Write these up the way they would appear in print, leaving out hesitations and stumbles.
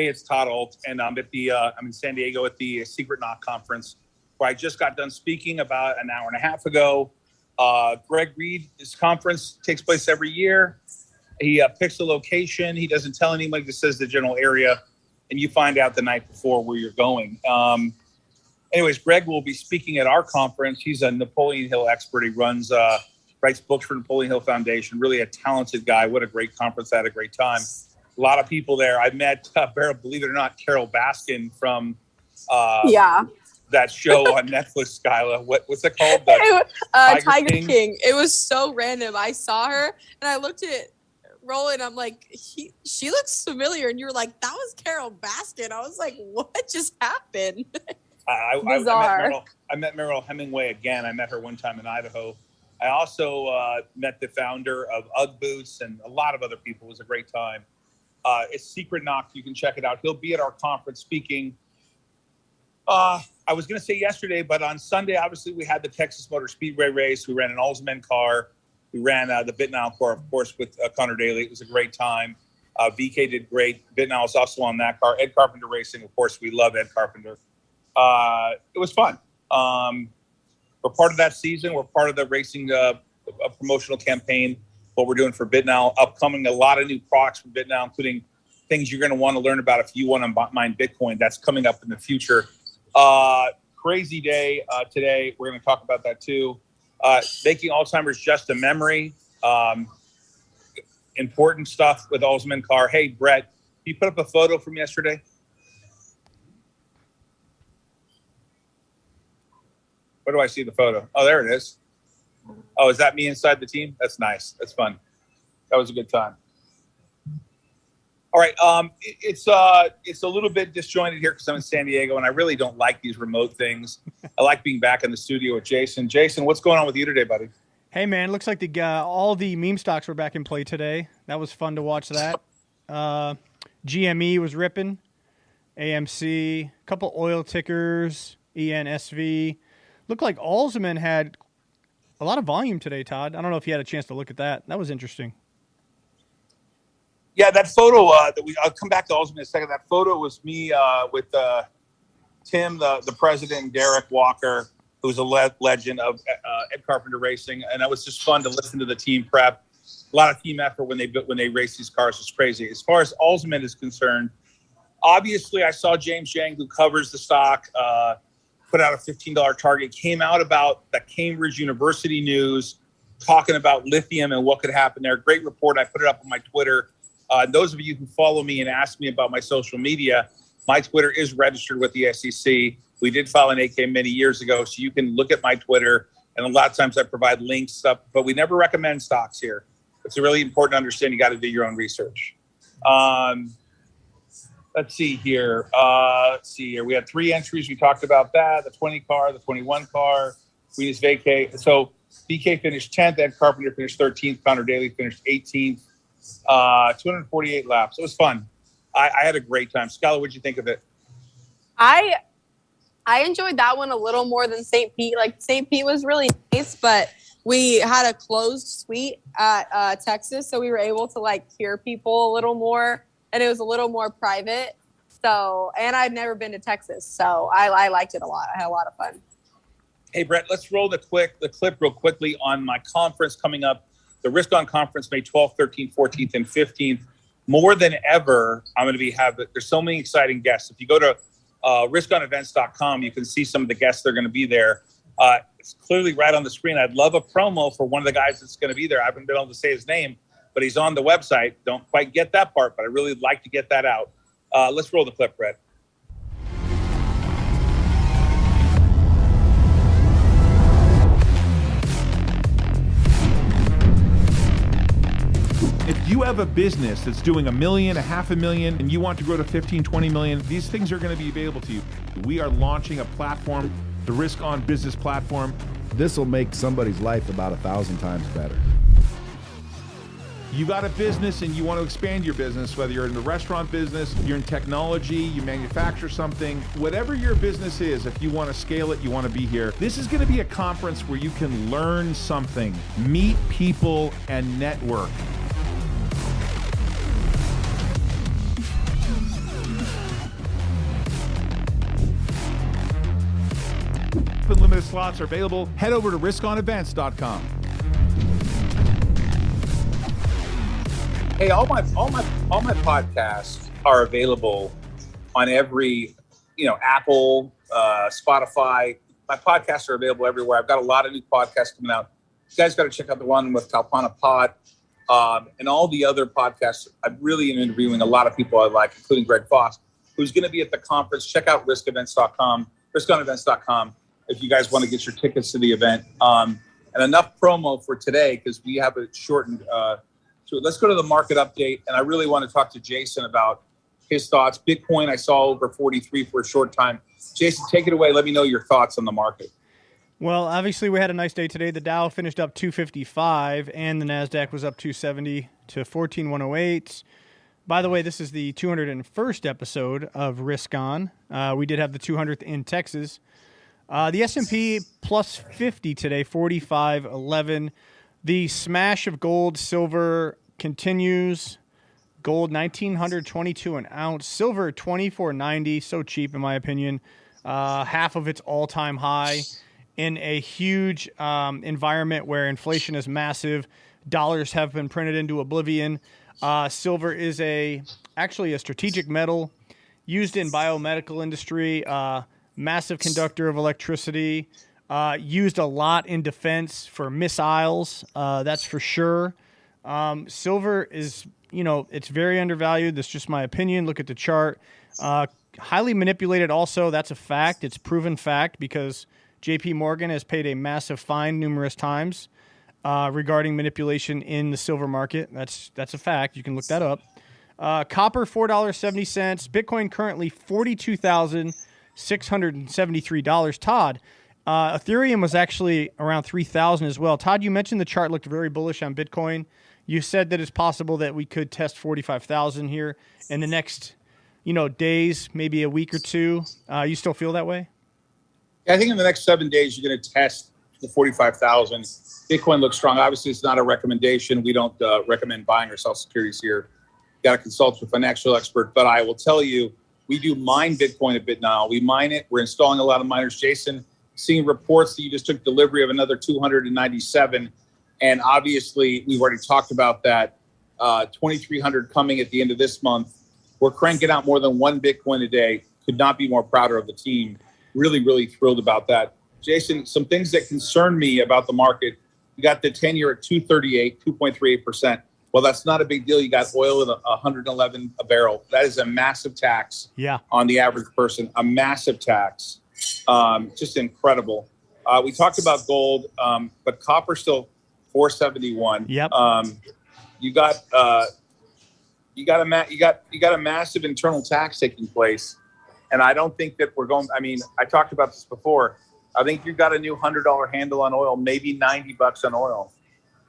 Hey, it's Todd Ault, and I'm in San Diego at the Secret Knock conference, where I just got done speaking about an hour and a half ago. Greg Reed, his conference takes place every year. He picks a location. He doesn't tell anybody, just says the general area, and you find out the night before where you're going. Anyways, Greg will be speaking at our conference. He's a Napoleon Hill expert. He writes books for Napoleon Hill Foundation. Really a talented guy. What a great conference. I had a great time. A lot of people there. I met, believe it or not, Carol Baskin from that show on Netflix, Skyla. What's it called? Tiger King. It was so random. I saw her and I looked at Roland. I'm like, she looks familiar. And you were like, that was Carol Baskin. I was like, what just happened? I met Meryl Hemingway again. I met her one time in Idaho. I also met the founder of UGG Boots and a lot of other people. It was a great time. It's Secret Knock. You can check it out. He'll be at our conference speaking. I was going to say yesterday, but on Sunday, obviously, we had the Texas Motor Speedway race. We ran an Alzheimer car. We ran the BitNile car, of course, with Connor Daly. It was a great time. VK did great. BitNile was also on that car. Ed Carpenter Racing, of course, we love Ed Carpenter. It was fun. We're part of that season. We're part of the racing promotional campaign, what we're doing for BitNile. Upcoming, a lot of new products from BitNile, including things you're going to want to learn about if you want to mine Bitcoin. That's coming up in the future. Crazy day today. We're going to talk about that too. Making Alzheimer's just a memory. Important stuff with Alzheimer's car. Hey, Brett, you put up a photo from yesterday? Where do I see the photo? Oh, there it is. Oh, is that me inside the team? That's nice. That's fun. That was a good time. All right. It's a little bit disjointed here because I'm in San Diego and I really don't like these remote things. I like being back in the studio with Jason. Jason, what's going on with you today, buddy? Hey, man. Looks like all the meme stocks were back in play today. That was fun to watch that. GME was ripping. AMC, a couple oil tickers, ENSV. Looked like Alzheimer had a lot of volume today, Todd. I don't know if you had a chance to look at that. That was interesting. Yeah, that photo I'll come back to Alzheimer in a second. That photo was me with Tim, the president, and Derek Walker, who's a legend of Ed Carpenter Racing, and that was just fun to listen to the team prep. A lot of team effort when they race these cars. It's crazy. As far as Alzheimer is concerned, obviously I saw James Yang, who covers the stock, put out a $15 target, came out about the Cambridge University news, talking about lithium and what could happen there. Great report. I put it up on my Twitter. Those of you who follow me and ask me about my social media, my Twitter is registered with the SEC. We did file an 8K many years ago, so you can look at my Twitter. And a lot of times I provide links, stuff, but we never recommend stocks here. It's really important to understand. You got to do your own research. Let's see here. We had 3 entries. We talked about that. The 20 car, the 21 car. We just vacate. So BK finished 10th. Ed Carpenter finished 13th. Connor Daly finished 18th. 248 laps. It was fun. I had a great time. Skylar, what'd you think of it? I enjoyed that one a little more than St. Pete. Like, St. Pete was really nice, but we had a closed suite at Texas, so we were able to hear people a little more. And it was a little more private. So, and I'd never been to Texas, so I liked it a lot. I had a lot of fun. Hey, Brett, let's roll the clip real quickly on my conference coming up, the Risk On Conference, May 12th, 13th, 14th, and 15th. More than ever, I'm going to there's so many exciting guests. If you go to riskonevents.com, you can see some of the guests that are going to be there. It's clearly right on the screen. I'd love a promo for one of the guys that's going to be there. I haven't been able to say his name, but he's on the website. Don't quite get that part, but I really like to get that out. Let's roll the clip, Brett. If you have a business that's doing $1 million, $500,000, and you want to grow to 15, 20 million, these things are going to be available to you. We are launching a platform, the Risk On Business platform. This will make somebody's life about 1,000 times better. You got a business and you want to expand your business, whether you're in the restaurant business, you're in technology, you manufacture something, whatever your business is, if you want to scale it, you want to be here. This is going to be a conference where you can learn something, meet people, and network. Limited slots are available. Head over to riskonevents.com. Hey, all my podcasts are available on every, Apple, Spotify. My podcasts are available everywhere. I've got a lot of new podcasts coming out. You guys got to check out the one with Kalpana Pod and all the other podcasts. I'm really interviewing a lot of people I like, including Greg Foss, who's going to be at the conference. Check out riskonevents.com if you guys want to get your tickets to the event. And enough promo for today because we have it shortened. So let's go to the market update. And I really want to talk to Jason about his thoughts. Bitcoin, I saw over 43 for a short time. Jason, take it away. Let me know your thoughts on the market. Well, obviously we had a nice day today. The Dow finished up 255 and the NASDAQ was up 270 to 14,108. By the way, this is the 201st episode of Risk On. We did have the 200th in Texas. The S&P plus 50 today, 45.11. The smash of gold, silver continues. Gold, $1,922 an ounce. Silver, $24.90. So cheap, in my opinion. Half of its all-time high in a huge environment where inflation is massive. Dollars have been printed into oblivion. Silver is actually a strategic metal used in biomedical industry. Massive conductor of electricity. Used a lot in defense for missiles. That's for sure. Silver is, it's very undervalued. That's just my opinion. Look at the chart. Highly manipulated also. That's a fact. It's proven fact because JP Morgan has paid a massive fine numerous times regarding manipulation in the silver market. That's a fact. You can look that up. Copper, $4.70. Bitcoin currently $42,673. Todd, Ethereum was actually around 3,000 as well. Todd, you mentioned the chart looked very bullish on Bitcoin. You said that it's possible that we could test 45,000 here in the next, days, maybe a week or two. You still feel that way? Yeah, I think in the next 7 days, you're going to test the 45,000. Bitcoin looks strong. Obviously, it's not a recommendation. We don't recommend buying or sell securities here. You got to consult with a financial expert. But I will tell you, we do mine Bitcoin a bit now. We mine it. We're installing a lot of miners. Jason, seeing reports that you just took delivery of another 297. And obviously, we've already talked about that. 2,300 coming at the end of this month. We're cranking out more than one Bitcoin a day. Could not be more prouder of the team. Really, really thrilled about that. Jason, some things that concern me about the market. You got the 10-year at 238, 2.38%. Well, that's not a big deal. You got oil at 111 a barrel. That is a massive tax on the average person, a massive tax. Just incredible. We talked about gold, but copper still 471. Yep. You got a massive internal tax taking place, and I don't think that we're going. I mean, I talked about this before. I think you've got a new $100 handle on oil, maybe $90 on oil.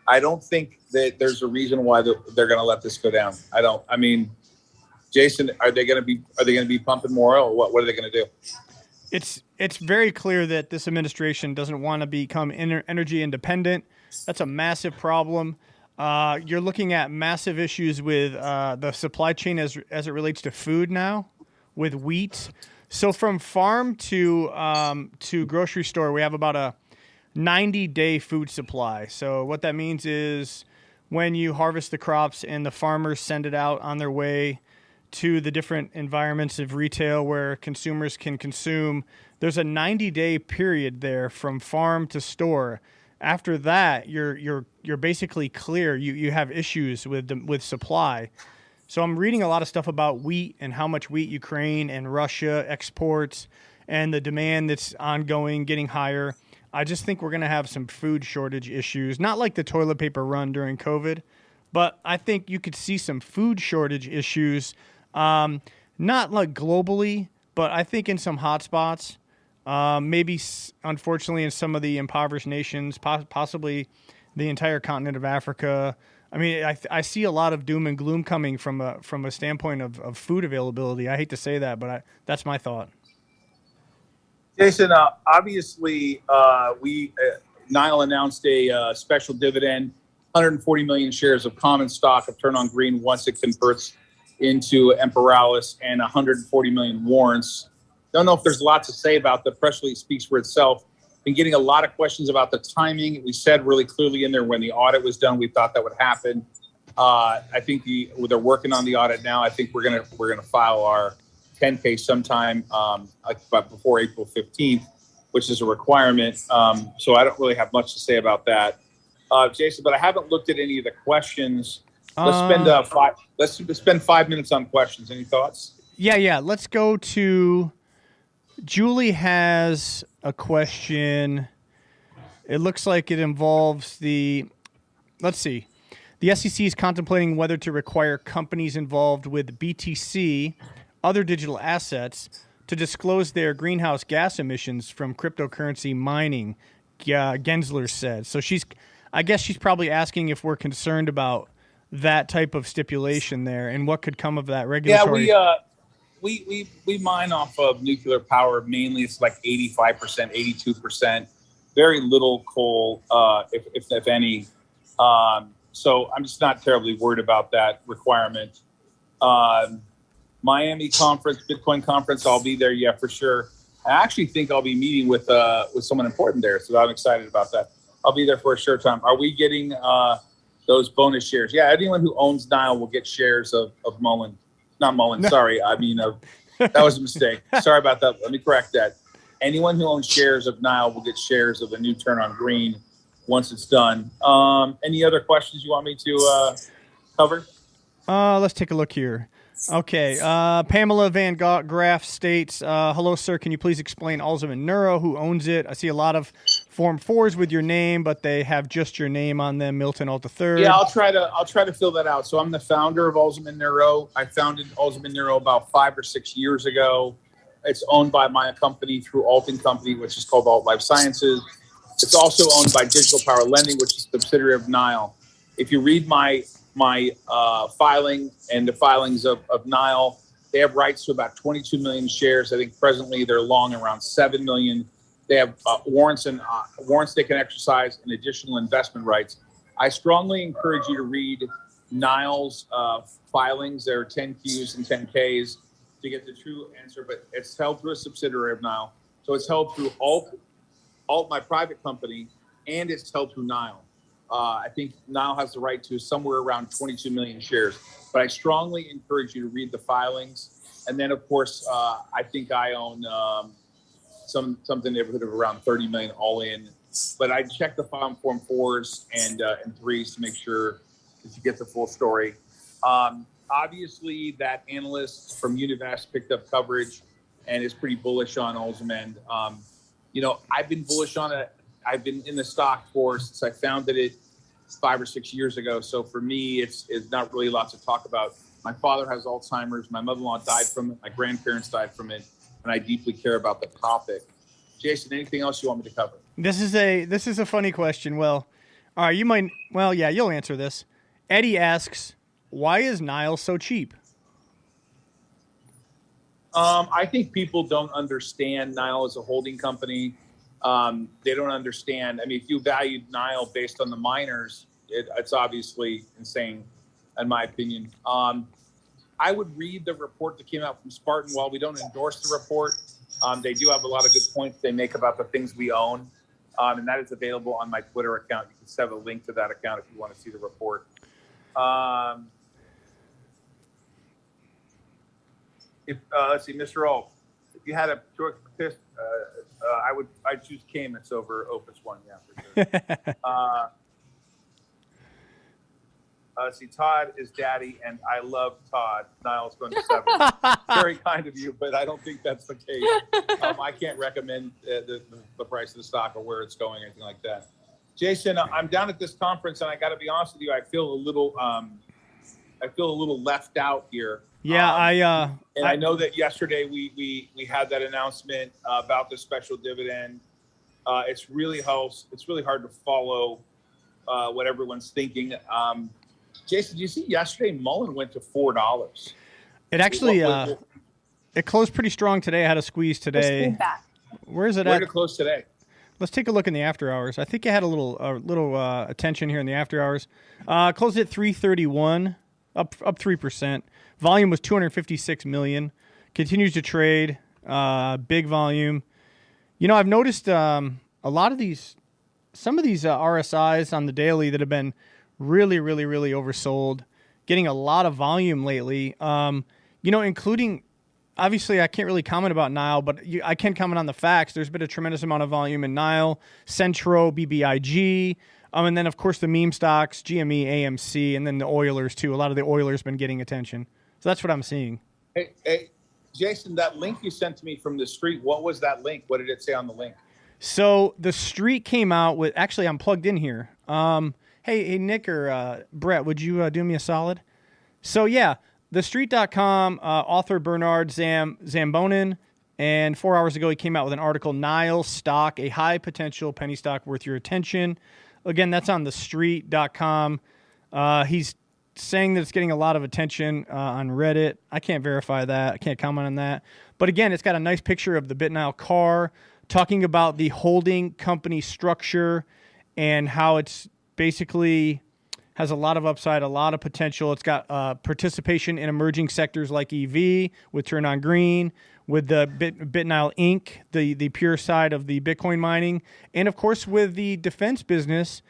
I don't think that there's a reason why they're going to let this go down. I don't. I mean, Jason, are they going to be pumping more oil? What are they going to do? It's very clear that this administration doesn't want to become energy independent. That's a massive problem. You're looking at massive issues with the supply chain as it relates to food now, with wheat. So from farm to grocery store, we have about a 90-day food supply. So what that means is when you harvest the crops and the farmers send it out on their way to the different environments of retail where consumers can consume, there's a 90-day period there from farm to store. After that, you're basically clear. You have issues with supply. So I'm reading a lot of stuff about wheat and how much wheat Ukraine and Russia exports and the demand that's ongoing, getting higher. I just think we're going to have some food shortage issues, not like the toilet paper run during COVID, but I think you could see some food shortage issues, not like globally, but I think in some hot spots, maybe unfortunately in some of the impoverished nations, possibly the entire continent of Africa. I mean, I see a lot of doom and gloom coming from a standpoint of food availability. I hate to say that, but that's my thought. Jason, obviously, Nile announced a special dividend, 140 million shares of common stock have turned on green once it converts into Imperalis, and 140 million warrants. Don't know if there's a lot to say about the press release speaks for itself. Been getting a lot of questions about the timing. We said really clearly in there when the audit was done, we thought that would happen. I think they're working on the audit now. I think we're gonna file our 10-K sometime before April 15th, which is a requirement. So I don't really have much to say about that, Jason. But I haven't looked at any of the questions. Let's spend 5 minutes on questions. Any thoughts? Yeah. Let's go to Julie has a question. It looks like it involves let's see. The SEC is contemplating whether to require companies involved with BTC, other digital assets, to disclose their greenhouse gas emissions from cryptocurrency mining, Gensler said. So I guess she's probably asking if we're concerned about that type of stipulation there and what could come of that regulatory. Yeah, we mine off of nuclear power mainly. It's like 85%, 82%, very little coal, if any. So I'm just not terribly worried about that requirement. Miami conference, Bitcoin conference, I'll be there. Yeah, for sure. I actually think I'll be meeting with someone important there, so I'm excited about that. I'll be there for a short time. Are we getting those bonus shares? Yeah, anyone who owns NIO will get shares of Mullen. Not Mullen, sorry. I mean, that was a mistake. Sorry about that. Let me correct that. Anyone who owns shares of NIO will get shares of the new Turn on Green once it's done. Any other questions you want me to cover? Let's take a look here. Okay. Pamela Van Graff states, hello, sir. Can you please explain Alzheimer Neuro? Who owns it? I see a lot of Form 4s with your name, but they have just your name on them, Milton Ault III. Yeah, I'll try to fill that out. So I'm the founder of Alzheimer Neuro. I founded Alzheimer Neuro about 5 or 6 years ago. It's owned by my company through Ault & Company, which is called Ault Life Sciences. It's also owned by Digital Power Lending, which is a subsidiary of NIO. If you read my filing and the filings of NIO, they have rights to about 22 million shares. I think presently they're long around 7 million. They have warrants they can exercise and additional investment rights. I strongly encourage you to read NIO's filings. There are 10Qs and 10Ks to get the true answer, but it's held through a subsidiary of NIO. So it's held through Ault, my private company, and it's held through NIO. I think NIO has the right to somewhere around 22 million shares. But I strongly encourage you to read the filings. And then, of course, I think I own something in the neighborhood of around 30 million all in. But I check the Form 4s and 3s to make sure that you get the full story. Obviously, that analyst from Univest picked up coverage and is pretty bullish on Alzheimer. I've been bullish on it. I've been in the stock since I founded it 5 or 6 years ago. So for me, it's not really lots to talk about. My father has Alzheimer's. My mother-in-law died from it. My grandparents died from it. And I deeply care about the topic. Jason, anything else you want me to cover? This is a funny question. Well, all right, you'll answer this. Eddie asks, why is NIO so cheap? I think people don't understand NIO as a holding company. They don't understand. I mean, if you valued NIO based on the miners, it's obviously insane, in my opinion. I would read the report that came out from Spartan. While we don't endorse the report, they do have a lot of good points they make about the things we own. And that is available on my Twitter account. You can set a link to that account if you want to see the report. Let's see, Mr. Ault, if you had a choice, I'd choose Caymans over Opus One. Yeah, for sure. Let's see, Todd is daddy, and I love Todd. Niles going to 7. Very kind of you, but I don't think that's the case. I can't recommend the price of the stock or where it's going, or anything like that. Jason, I'm down at this conference, and I got to be honest with you, I feel a little left out here. Yeah, I know that yesterday we had that announcement about the special dividend. It's really hard to follow what everyone's thinking. Jason, did you see yesterday Mullen went to $4? It actually it closed pretty strong today. I had a squeeze today. Where is it at? Where did it close today? Let's take a look in the after hours. I think it had a little attention here in the after hours. Closed at 331, up 3%. Volume was 256 million. Continues to trade, big volume. I've noticed some of these RSIs on the daily that have been really, really, really oversold, getting a lot of volume lately. Including, obviously, I can't really comment about Nile, but I can comment on the facts. There's been a tremendous amount of volume in Nile, Centro, BBIG, and then, of course, the meme stocks, GME, AMC, and then the Oilers, too. A lot of the Oilers been getting attention. So that's what I'm seeing. Hey, Jason, that link you sent to me from the street, what was that link? What did it say on the link? So the street came out with, actually, I'm plugged in here. Hey, Nick or Brett, would you do me a solid? So, yeah, thestreet.com, author Bernard Zambonin, and 4 hours ago he came out with an article, Nile stock, a high potential penny stock worth your attention. Again, that's on thestreet.com. He's saying that it's getting a lot of attention on Reddit. I can't verify that. I can't comment on that. But again, it's got a nice picture of the BitNile car, talking about the holding company structure and how it's basically has a lot of upside, a lot of potential. It's got participation in emerging sectors like EV with Turn on Green, with the BitNile Inc., the pure side of the Bitcoin mining, and of course with the defense business.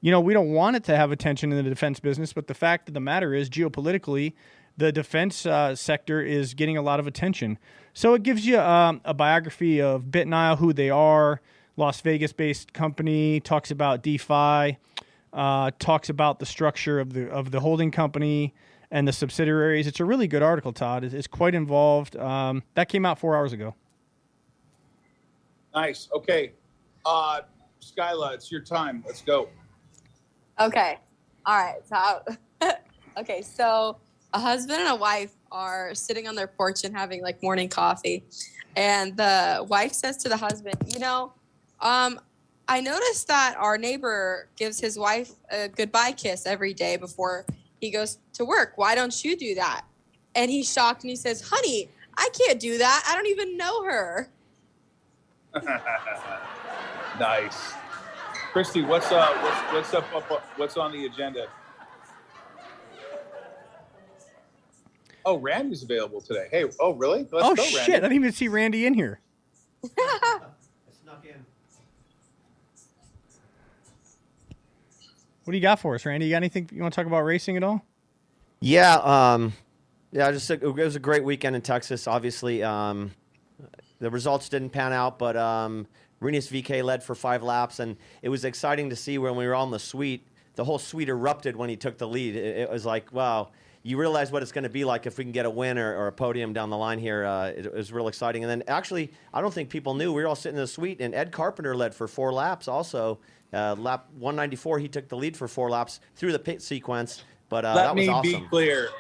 We don't want it to have attention in the defense business, but the fact of the matter is, geopolitically, the defense sector is getting a lot of attention. So it gives you a biography of BitNile, who they are, Las Vegas-based company, talks about DeFi, talks about the structure of the holding company and the subsidiaries. It's a really good article, Todd. It's quite involved. That came out 4 hours ago. Nice. Okay. Skyla, it's your time. Let's go. Okay. All right. So, okay. So a husband and a wife are sitting on their porch and having like morning coffee. And the wife says to the husband, I noticed that our neighbor gives his wife a goodbye kiss every day before he goes to work. Why don't you do that? And he's shocked and he says, honey, I can't do that. I don't even know her. Nice. Christy, what's on the agenda? Oh, Randy's available today. Hey, oh, really? Let's go, shit. Randy. I didn't even see Randy in here. What do you got for us, Randy? You got anything you want to talk about racing at all? Yeah, it was a great weekend in Texas. Obviously, the results didn't pan out, but Rinus VK led for 5 laps, and it was exciting to see when we were on the suite. The whole suite erupted when he took the lead. It was like, wow, you realize what it's going to be like if we can get a win or a podium down the line here. It was real exciting. And then actually, I don't think people knew, we were all sitting in the suite, and Ed Carpenter led for 4 laps also. Lap 194, he took the lead for 4 laps through the pit sequence, but that was awesome.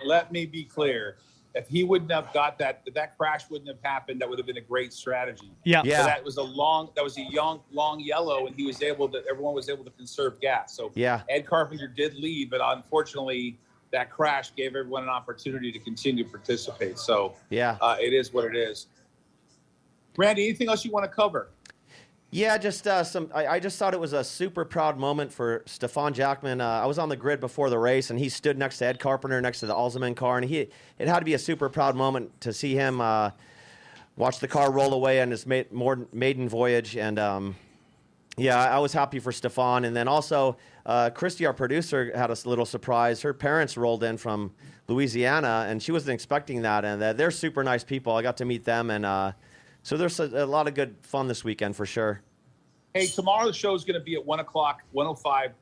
Let me be clear. If he wouldn't have got that crash wouldn't have happened, that would have been a great strategy. Yeah. So that was a long yellow, and everyone was able to conserve gas. So yeah, Ed Carpenter did lead, but unfortunately that crash gave everyone an opportunity to continue to participate. So yeah, it is what it is. Randy, anything else you want to cover? Yeah, just I just thought it was a super proud moment for Stefan Jackman. I was on the grid before the race, and he stood next to Ed Carpenter, next to the Alzheimer car, and it had to be a super proud moment to see him watch the car roll away on his maiden voyage. And I was happy for Stefan. And then also, Christy, our producer, had a little surprise. Her parents rolled in from Louisiana, and she wasn't expecting that. And they're super nice people. I got to meet them, and so there's a lot of good fun this weekend for sure. Hey, tomorrow the show is going to be at 1 o'clock, 1:05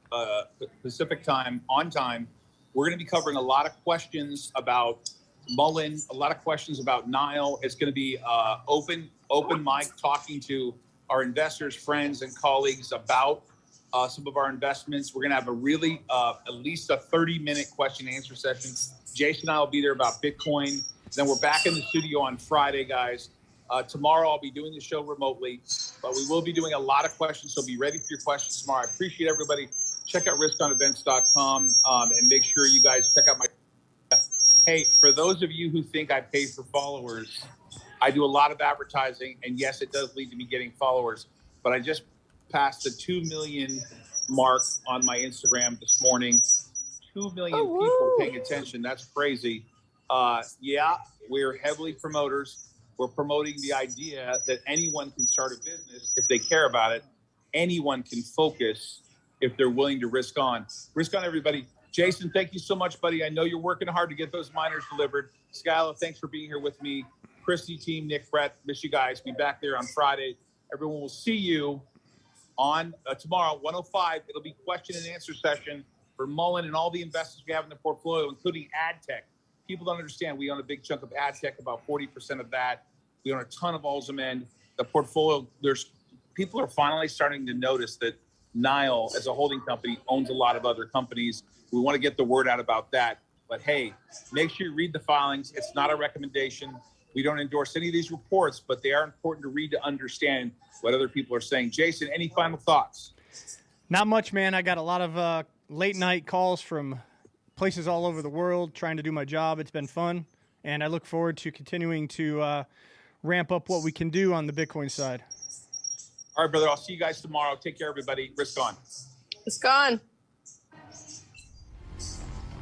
Pacific time, on time. We're going to be covering a lot of questions about Mullen, a lot of questions about Nile. It's going to be open mic, talking to our investors, friends, and colleagues about some of our investments. We're going to have a really at least a 30-minute question and answer session. Jason and I will be there about Bitcoin. Then we're back in the studio on Friday, guys. Tomorrow I'll be doing the show remotely, but we will be doing a lot of questions, so be ready for your questions tomorrow. I appreciate everybody. Check out riskonevents.com and make sure you guys check out my... Hey, for those of you who think I pay for followers, I do a lot of advertising, and yes, it does lead to me getting followers, but I just passed the 2 million mark on my Instagram this morning. 2 million people paying attention. That's crazy. Yeah, we're heavily promoters. We're promoting the idea that anyone can start a business if they care about it. anyone can focus if they're willing to risk on. Risk on, everybody. Jason, thank you so much, buddy. I know you're working hard to get those miners delivered. Skyla, thanks for being here with me. Christy, team, Nick, Brett, miss you guys. Be back there on Friday. Everyone will see you on tomorrow, 105. It'll be question and answer session for Mullen and all the investors we have in the portfolio, including ad tech. People don't understand. We own a big chunk of ad tech, about 40% of that. We own a ton of Alzheimer. The portfolio, people are finally starting to notice that NIO as a holding company owns a lot of other companies. We want to get the word out about that. But hey, make sure you read the filings. It's not a recommendation. We don't endorse any of these reports, but they are important to read to understand what other people are saying. Jason, any final thoughts? Not much, man. I got a lot of late night calls from places all over the world trying to do my job. It's been fun, and I look forward to continuing to ramp up what we can do on the Bitcoin side. All right, brother. I'll see you guys tomorrow. Take care, everybody. Risk on. It's gone.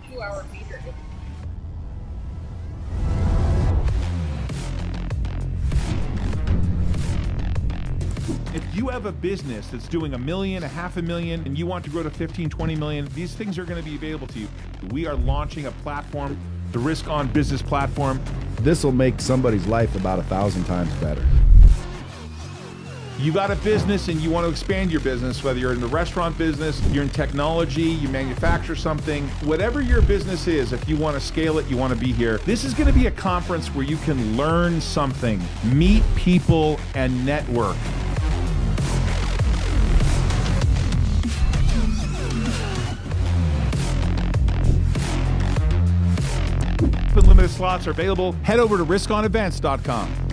2-hour meter. If you have a business that's doing $1 million, $500,000, and you want to grow to 15, 20 million, these things are going to be available to you. We are launching a platform, the Risk On Business platform. This will make somebody's life about 1,000 times better. You got a business and you want to expand your business, whether you're in the restaurant business, you're in technology, you manufacture something, whatever your business is, if you want to scale it, you want to be here. This is going to be a conference where you can learn something, meet people, and network. Limited slots are available. Head over to riskonevents.com.